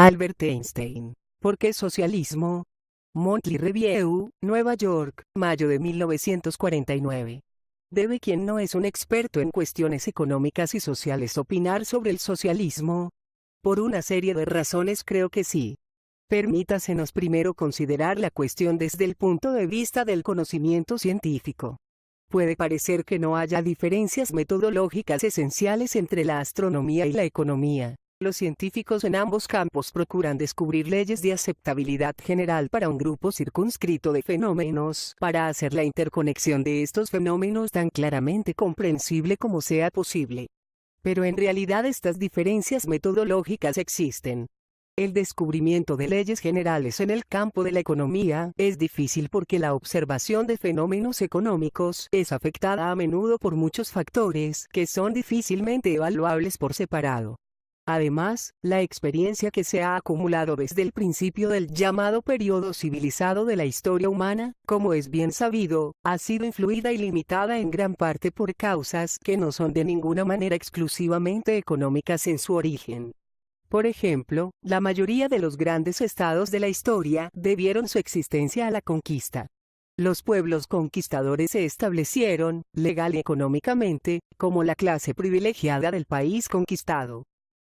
Albert Einstein. ¿Por qué socialismo? Monthly Review, Nueva York, mayo de 1949. ¿Debe quien no es un experto en cuestiones económicas y sociales opinar sobre el socialismo? Por una serie de razones creo que sí. Permítasenos primero considerar la cuestión desde el punto de vista del conocimiento científico. Puede parecer que no haya diferencias metodológicas esenciales entre la astronomía y la economía. Los científicos en ambos campos procuran descubrir leyes de aceptabilidad general para un grupo circunscrito de fenómenos, para hacer la interconexión de estos fenómenos tan claramente comprensible como sea posible. Pero en realidad estas diferencias metodológicas existen. El descubrimiento de leyes generales en el campo de la economía es difícil porque la observación de fenómenos económicos es afectada a menudo por muchos factores que son difícilmente evaluables por separado. Además, la experiencia que se ha acumulado desde el principio del llamado periodo civilizado de la historia humana, como es bien sabido, ha sido influida y limitada en gran parte por causas que no son de ninguna manera exclusivamente económicas en su origen. Por ejemplo, la mayoría de los grandes estados de la historia debieron su existencia a la conquista. Los pueblos conquistadores se establecieron, legal y económicamente, como la clase privilegiada del país conquistado.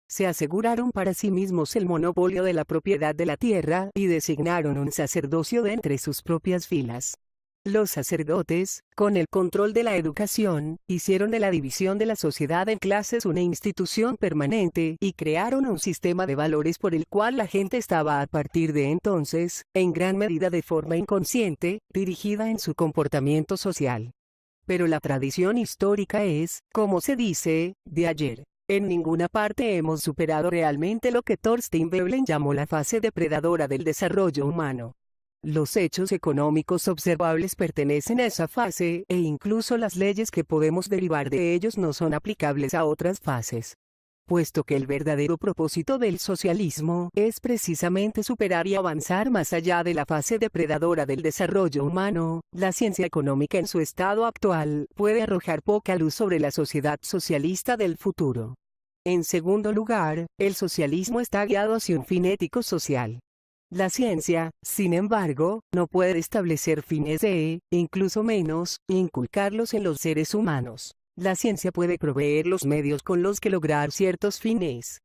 Se aseguraron para sí mismos el monopolio de la propiedad de la tierra y designaron un sacerdocio de entre sus propias filas. Los sacerdotes, con el control de la educación, hicieron de la división de la sociedad en clases una institución permanente y crearon un sistema de valores por el cual la gente estaba a partir de entonces, en gran medida de forma inconsciente, dirigida en su comportamiento social. Pero la tradición histórica es, como se dice, de ayer. En ninguna parte hemos superado realmente lo que Thorstein Veblen llamó la fase depredadora del desarrollo humano. Los hechos económicos observables pertenecen a esa fase, e incluso las leyes que podemos derivar de ellos no son aplicables a otras fases. Puesto que el verdadero propósito del socialismo es precisamente superar y avanzar más allá de la fase depredadora del desarrollo humano, la ciencia económica en su estado actual puede arrojar poca luz sobre la sociedad socialista del futuro. En segundo lugar, el socialismo está guiado hacia un fin ético social. La ciencia, sin embargo, no puede establecer fines incluso menos, inculcarlos en los seres humanos. La ciencia puede proveer los medios con los que lograr ciertos fines.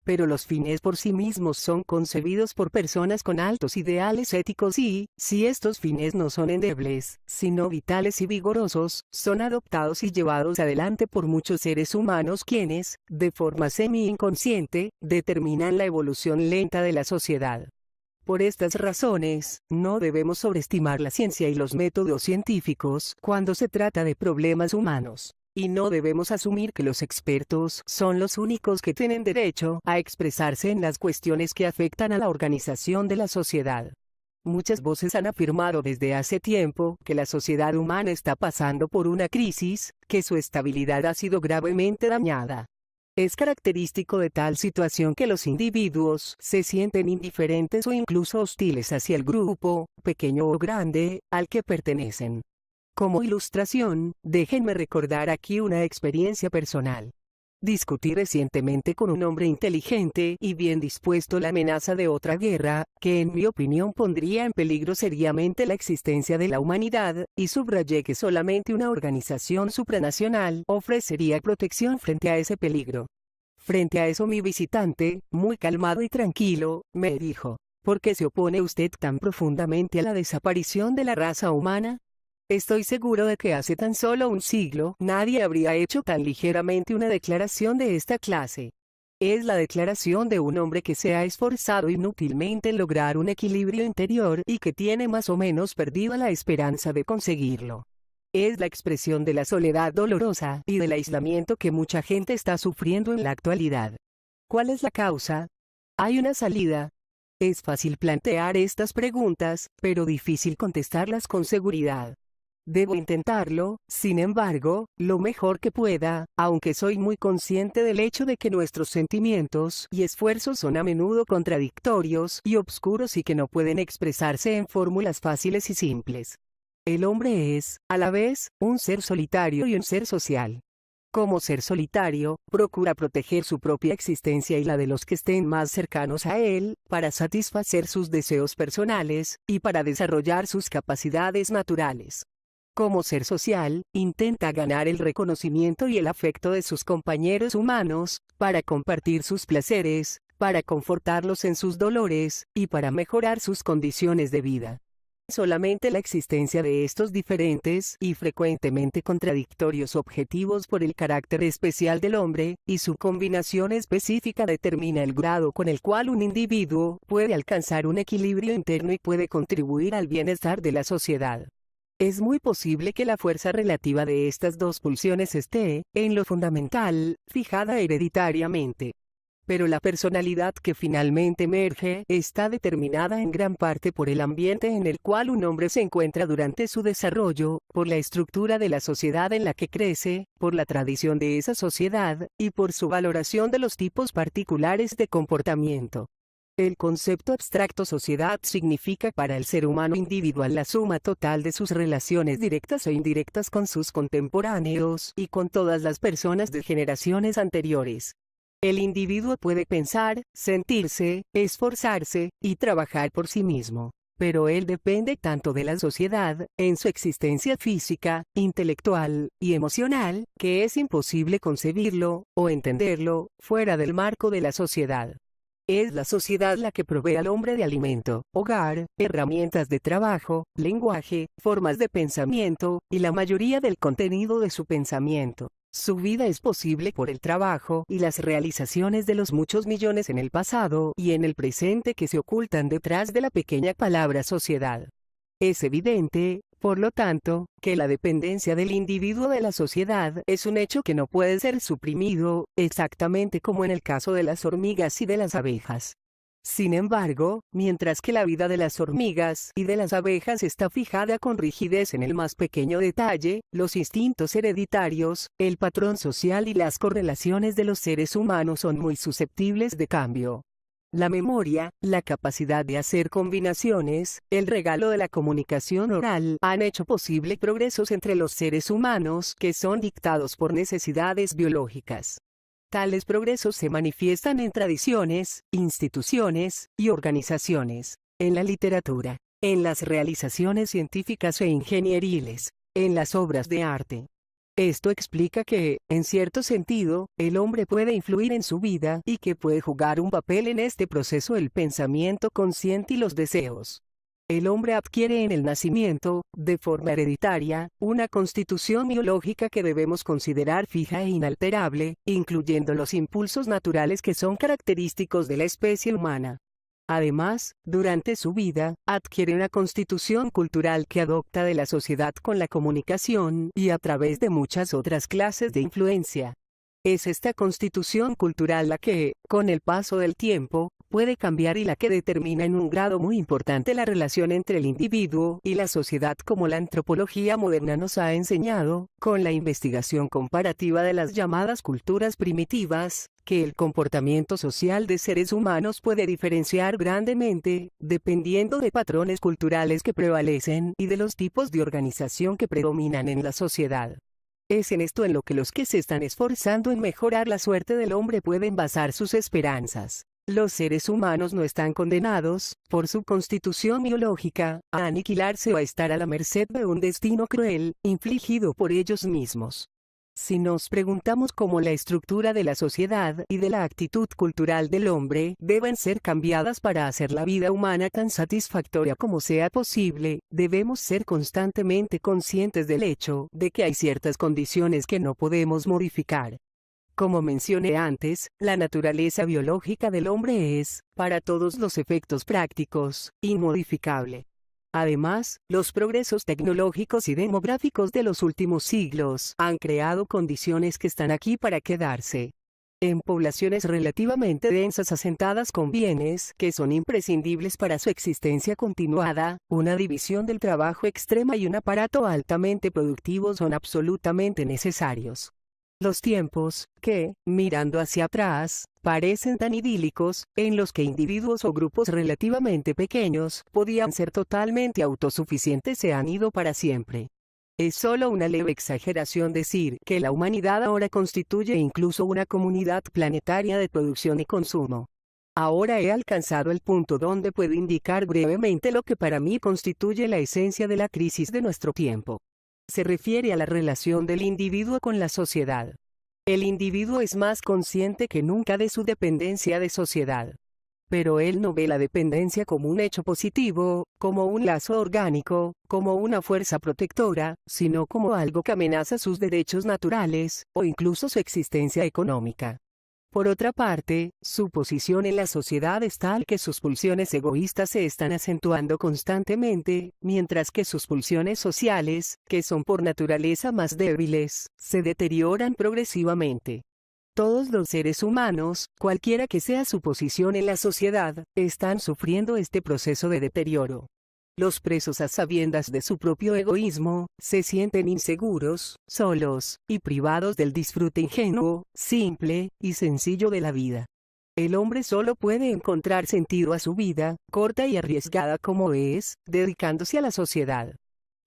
Pero los fines por sí mismos son concebidos por personas con altos ideales éticos y, si estos fines no son endebles, sino vitales y vigorosos, son adoptados y llevados adelante por muchos seres humanos quienes, de forma semi-inconsciente, determinan la evolución lenta de la sociedad. Por estas razones, no debemos sobreestimar la ciencia y los métodos científicos cuando se trata de problemas humanos. Y no debemos asumir que los expertos son los únicos que tienen derecho a expresarse en las cuestiones que afectan a la organización de la sociedad. Muchas voces han afirmado desde hace tiempo que la sociedad humana está pasando por una crisis, que su estabilidad ha sido gravemente dañada. Es característico de tal situación que los individuos se sienten indiferentes o incluso hostiles hacia el grupo, pequeño o grande, al que pertenecen. Como ilustración, déjenme recordar aquí una experiencia personal. Discutí recientemente con un hombre inteligente y bien dispuesto la amenaza de otra guerra, que en mi opinión pondría en peligro seriamente la existencia de la humanidad, y subrayé que solamente una organización supranacional ofrecería protección frente a ese peligro. Frente a eso mi visitante, muy calmado y tranquilo, me dijo: ¿por qué se opone usted tan profundamente a la desaparición de la raza humana? Estoy seguro de que hace tan solo un siglo nadie habría hecho tan ligeramente una declaración de esta clase. Es la declaración de un hombre que se ha esforzado inútilmente en lograr un equilibrio interior y que tiene más o menos perdida la esperanza de conseguirlo. Es la expresión de la soledad dolorosa y del aislamiento que mucha gente está sufriendo en la actualidad. ¿Cuál es la causa? ¿Hay una salida? Es fácil plantear estas preguntas, pero difícil contestarlas con seguridad. Debo intentarlo, sin embargo, lo mejor que pueda, aunque soy muy consciente del hecho de que nuestros sentimientos y esfuerzos son a menudo contradictorios y obscuros y que no pueden expresarse en fórmulas fáciles y simples. El hombre es, a la vez, un ser solitario y un ser social. Como ser solitario, procura proteger su propia existencia y la de los que estén más cercanos a él, para satisfacer sus deseos personales, y para desarrollar sus capacidades naturales. Como ser social, intenta ganar el reconocimiento y el afecto de sus compañeros humanos, para compartir sus placeres, para confortarlos en sus dolores, y para mejorar sus condiciones de vida. Solamente la existencia de estos diferentes y frecuentemente contradictorios objetivos por el carácter especial del hombre, y su combinación específica determina el grado con el cual un individuo puede alcanzar un equilibrio interno y puede contribuir al bienestar de la sociedad. Es muy posible que la fuerza relativa de estas dos pulsiones esté, en lo fundamental, fijada hereditariamente. Pero la personalidad que finalmente emerge está determinada en gran parte por el ambiente en el cual un hombre se encuentra durante su desarrollo, por la estructura de la sociedad en la que crece, por la tradición de esa sociedad, y por su valoración de los tipos particulares de comportamiento. El concepto abstracto sociedad significa para el ser humano individual la suma total de sus relaciones directas e indirectas con sus contemporáneos y con todas las personas de generaciones anteriores. El individuo puede pensar, sentirse, esforzarse, y trabajar por sí mismo, pero él depende tanto de la sociedad, en su existencia física, intelectual, y emocional, que es imposible concebirlo, o entenderlo, fuera del marco de la sociedad. Es la sociedad la que provee al hombre de alimento, hogar, herramientas de trabajo, lenguaje, formas de pensamiento, y la mayoría del contenido de su pensamiento. Su vida es posible por el trabajo y las realizaciones de los muchos millones en el pasado y en el presente que se ocultan detrás de la pequeña palabra sociedad. Es evidente, por lo tanto, que la dependencia del individuo de la sociedad es un hecho que no puede ser suprimido, exactamente como en el caso de las hormigas y de las abejas. Sin embargo, mientras que la vida de las hormigas y de las abejas está fijada con rigidez en el más pequeño detalle, los instintos hereditarios, el patrón social y las correlaciones de los seres humanos son muy susceptibles de cambio. La memoria, la capacidad de hacer combinaciones, el regalo de la comunicación oral han hecho posible progresos entre los seres humanos que son dictados por necesidades biológicas. Tales progresos se manifiestan en tradiciones, instituciones y organizaciones, en la literatura, en las realizaciones científicas e ingenieriles, en las obras de arte. Esto explica que, en cierto sentido, el hombre puede influir en su vida y que puede jugar un papel en este proceso el pensamiento consciente y los deseos. El hombre adquiere en el nacimiento, de forma hereditaria, una constitución biológica que debemos considerar fija e inalterable, incluyendo los impulsos naturales que son característicos de la especie humana. Además, durante su vida, adquiere una constitución cultural que adopta de la sociedad con la comunicación y a través de muchas otras clases de influencia. Es esta constitución cultural la que, con el paso del tiempo, puede cambiar y la que determina en un grado muy importante la relación entre el individuo y la sociedad, como la antropología moderna nos ha enseñado, con la investigación comparativa de las llamadas culturas primitivas, que el comportamiento social de seres humanos puede diferenciar grandemente, dependiendo de patrones culturales que prevalecen y de los tipos de organización que predominan en la sociedad. Es en esto en lo que los que se están esforzando en mejorar la suerte del hombre pueden basar sus esperanzas. Los seres humanos no están condenados, por su constitución biológica, a aniquilarse o a estar a la merced de un destino cruel, infligido por ellos mismos. Si nos preguntamos cómo la estructura de la sociedad y de la actitud cultural del hombre deben ser cambiadas para hacer la vida humana tan satisfactoria como sea posible, debemos ser constantemente conscientes del hecho de que hay ciertas condiciones que no podemos modificar. Como mencioné antes, la naturaleza biológica del hombre es, para todos los efectos prácticos, inmodificable. Además, los progresos tecnológicos y demográficos de los últimos siglos han creado condiciones que están aquí para quedarse. En poblaciones relativamente densas asentadas con bienes que son imprescindibles para su existencia continuada, una división del trabajo extrema y un aparato altamente productivo son absolutamente necesarios. Los tiempos, que, mirando hacia atrás, parecen tan idílicos, en los que individuos o grupos relativamente pequeños podían ser totalmente autosuficientes se han ido para siempre. Es solo una leve exageración decir que la humanidad ahora constituye incluso una comunidad planetaria de producción y consumo. Ahora he alcanzado el punto donde puedo indicar brevemente lo que para mí constituye la esencia de la crisis de nuestro tiempo. Se refiere a la relación del individuo con la sociedad. El individuo es más consciente que nunca de su dependencia de sociedad. Pero él no ve la dependencia como un hecho positivo, como un lazo orgánico, como una fuerza protectora, sino como algo que amenaza sus derechos naturales, o incluso su existencia económica. Por otra parte, su posición en la sociedad es tal que sus pulsiones egoístas se están acentuando constantemente, mientras que sus pulsiones sociales, que son por naturaleza más débiles, se deterioran progresivamente. Todos los seres humanos, cualquiera que sea su posición en la sociedad, están sufriendo este proceso de deterioro. Los presos a sabiendas de su propio egoísmo, se sienten inseguros, solos, y privados del disfrute ingenuo, simple, y sencillo de la vida. El hombre solo puede encontrar sentido a su vida, corta y arriesgada como es, dedicándose a la sociedad.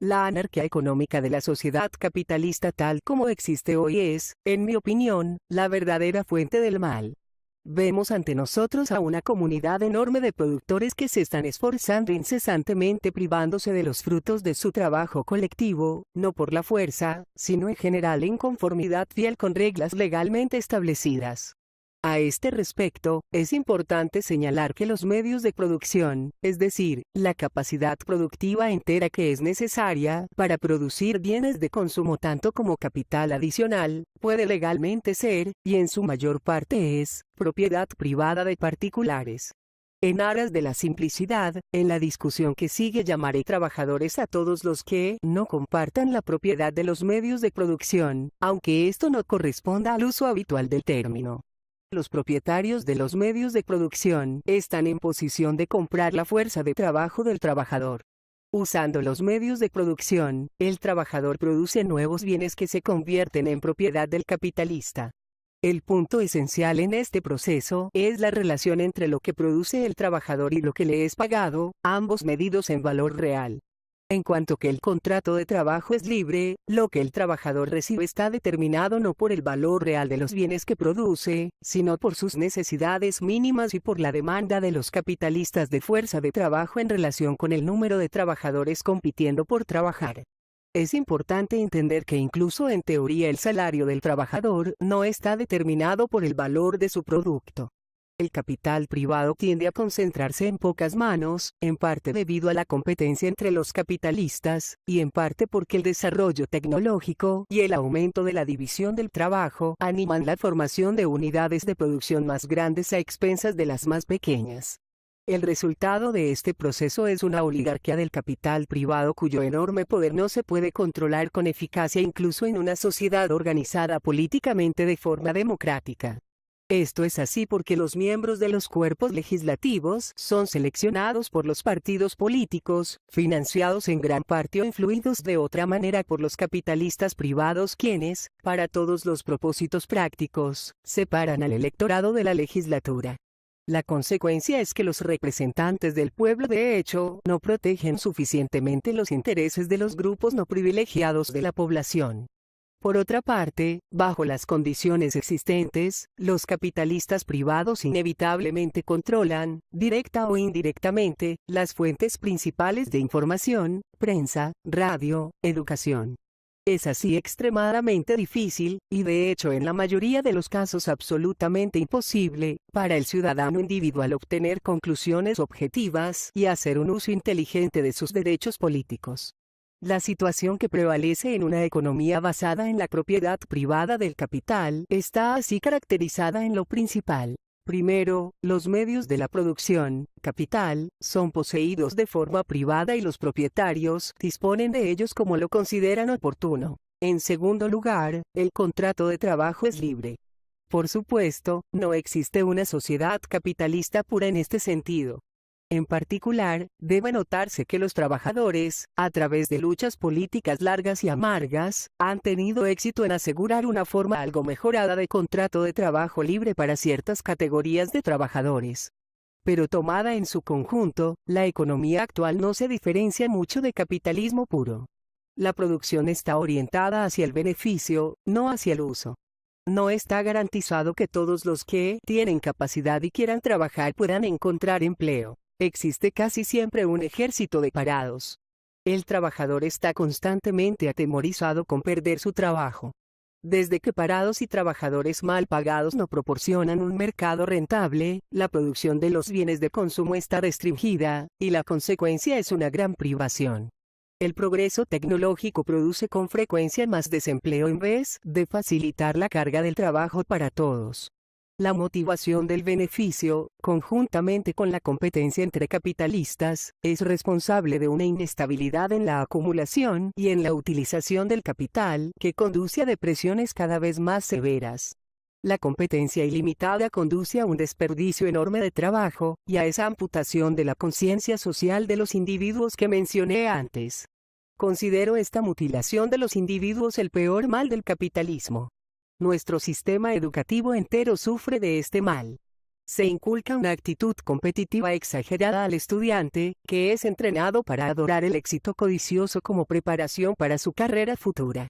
La anarquía económica de la sociedad capitalista tal como existe hoy es, en mi opinión, la verdadera fuente del mal. Vemos ante nosotros a una comunidad enorme de productores que se están esforzando incesantemente privándose de los frutos de su trabajo colectivo, no por la fuerza, sino en general en conformidad fiel con reglas legalmente establecidas. A este respecto, es importante señalar que los medios de producción, es decir, la capacidad productiva entera que es necesaria para producir bienes de consumo tanto como capital adicional, puede legalmente ser, y en su mayor parte es, propiedad privada de particulares. En aras de la simplicidad, en la discusión que sigue llamaré trabajadores a todos los que no compartan la propiedad de los medios de producción, aunque esto no corresponda al uso habitual del término. Los propietarios de los medios de producción están en posición de comprar la fuerza de trabajo del trabajador. Usando los medios de producción, el trabajador produce nuevos bienes que se convierten en propiedad del capitalista. El punto esencial en este proceso es la relación entre lo que produce el trabajador y lo que le es pagado, ambos medidos en valor real. En cuanto que el contrato de trabajo es libre, lo que el trabajador recibe está determinado no por el valor real de los bienes que produce, sino por sus necesidades mínimas y por la demanda de los capitalistas de fuerza de trabajo en relación con el número de trabajadores compitiendo por trabajar. Es importante entender que incluso en teoría el salario del trabajador no está determinado por el valor de su producto. El capital privado tiende a concentrarse en pocas manos, en parte debido a la competencia entre los capitalistas, y en parte porque el desarrollo tecnológico y el aumento de la división del trabajo animan la formación de unidades de producción más grandes a expensas de las más pequeñas. El resultado de este proceso es una oligarquía del capital privado cuyo enorme poder no se puede controlar con eficacia incluso en una sociedad organizada políticamente de forma democrática. Esto es así porque los miembros de los cuerpos legislativos son seleccionados por los partidos políticos, financiados en gran parte o influidos de otra manera por los capitalistas privados quienes, para todos los propósitos prácticos, separan al electorado de la legislatura. La consecuencia es que los representantes del pueblo de hecho no protegen suficientemente los intereses de los grupos no privilegiados de la población. Por otra parte, bajo las condiciones existentes, los capitalistas privados inevitablemente controlan, directa o indirectamente, las fuentes principales de información, prensa, radio, educación. Es así extremadamente difícil, y de hecho en la mayoría de los casos absolutamente imposible, para el ciudadano individual obtener conclusiones objetivas y hacer un uso inteligente de sus derechos políticos. La situación que prevalece en una economía basada en la propiedad privada del capital está así caracterizada en lo principal. Primero, los medios de la producción, capital, son poseídos de forma privada y los propietarios disponen de ellos como lo consideran oportuno. En segundo lugar, el contrato de trabajo es libre. Por supuesto, no existe una sociedad capitalista pura en este sentido. En particular, debe notarse que los trabajadores, a través de luchas políticas largas y amargas, han tenido éxito en asegurar una forma algo mejorada de contrato de trabajo libre para ciertas categorías de trabajadores. Pero tomada en su conjunto, la economía actual no se diferencia mucho de capitalismo puro. La producción está orientada hacia el beneficio, no hacia el uso. No está garantizado que todos los que tienen capacidad y quieran trabajar puedan encontrar empleo. Existe casi siempre un ejército de parados. El trabajador está constantemente atemorizado con perder su trabajo. Desde que parados y trabajadores mal pagados no proporcionan un mercado rentable, la producción de los bienes de consumo está restringida, y la consecuencia es una gran privación. El progreso tecnológico produce con frecuencia más desempleo en vez de facilitar la carga del trabajo para todos. La motivación del beneficio, conjuntamente con la competencia entre capitalistas, es responsable de una inestabilidad en la acumulación y en la utilización del capital que conduce a depresiones cada vez más severas. La competencia ilimitada conduce a un desperdicio enorme de trabajo y a esa amputación de la conciencia social de los individuos que mencioné antes. Considero esta mutilación de los individuos el peor mal del capitalismo. Nuestro sistema educativo entero sufre de este mal. Se inculca una actitud competitiva exagerada al estudiante, que es entrenado para adorar el éxito codicioso como preparación para su carrera futura.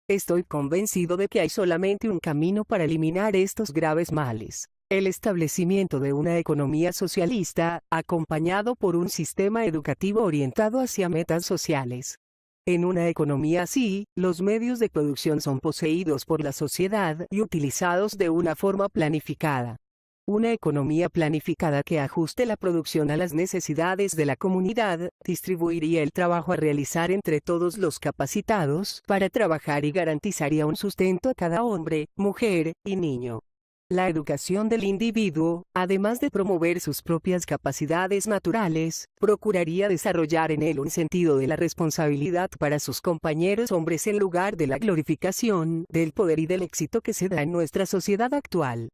Estoy convencido de que hay solamente un camino para eliminar estos graves males: el establecimiento de una economía socialista, acompañado por un sistema educativo orientado hacia metas sociales. En una economía así, los medios de producción son poseídos por la sociedad y utilizados de una forma planificada. Una economía planificada que ajuste la producción a las necesidades de la comunidad, distribuiría el trabajo a realizar entre todos los capacitados para trabajar y garantizaría un sustento a cada hombre, mujer y niño. La educación del individuo, además de promover sus propias capacidades naturales, procuraría desarrollar en él un sentido de la responsabilidad para sus compañeros hombres en lugar de la glorificación del poder y del éxito que se da en nuestra sociedad actual.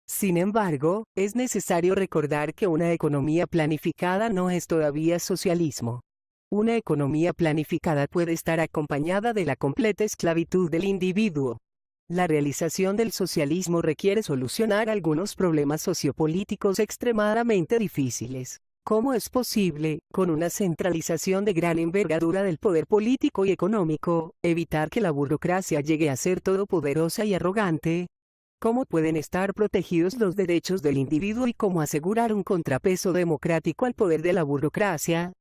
Sin embargo, es necesario recordar que una economía planificada no es todavía socialismo. Una economía planificada puede estar acompañada de la completa esclavitud del individuo. La realización del socialismo requiere solucionar algunos problemas sociopolíticos extremadamente difíciles. ¿Cómo es posible, con una centralización de gran envergadura del poder político y económico, evitar que la burocracia llegue a ser todopoderosa y arrogante? ¿Cómo pueden estar protegidos los derechos del individuo y cómo asegurar un contrapeso democrático al poder de la burocracia?